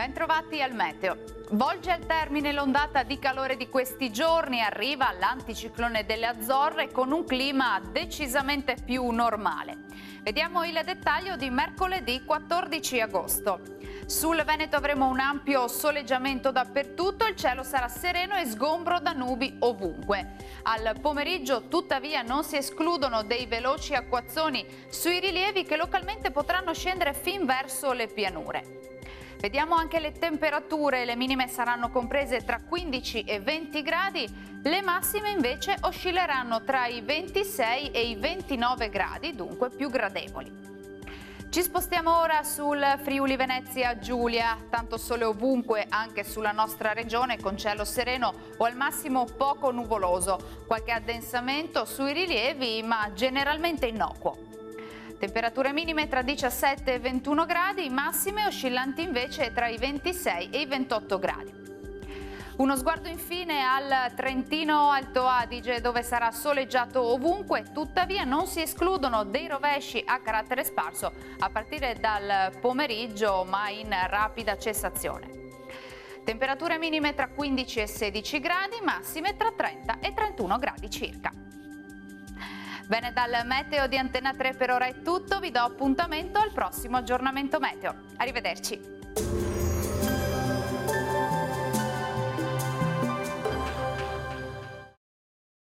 Bentrovati al meteo. Volge al termine l'ondata di calore di questi giorni, arriva l'anticiclone delle Azzorre con un clima decisamente più normale. Vediamo il dettaglio di mercoledì 14 agosto. Sul Veneto avremo un ampio soleggiamento dappertutto, il cielo sarà sereno e sgombro da nubi ovunque. Al pomeriggio tuttavia non si escludono dei veloci acquazzoni sui rilievi che localmente potranno scendere fin verso le pianure. Vediamo anche le temperature, le minime saranno comprese tra 15 e 20 gradi, le massime invece oscilleranno tra i 26 e i 29 gradi, dunque più gradevoli. Ci spostiamo ora sul Friuli Venezia Giulia, tanto sole ovunque anche sulla nostra regione con cielo sereno o al massimo poco nuvoloso, qualche addensamento sui rilievi ma generalmente innocuo. Temperature minime tra 17 e 21 gradi, massime oscillanti invece tra i 26 e i 28 gradi. Uno sguardo infine al Trentino Alto Adige, dove sarà soleggiato ovunque, tuttavia non si escludono dei rovesci a carattere sparso a partire dal pomeriggio ma in rapida cessazione. Temperature minime tra 15 e 16 gradi, massime tra 30 e 31 gradi circa. Bene, dal meteo di Antena 3 per ora è tutto, vi do appuntamento al prossimo aggiornamento meteo. Arrivederci.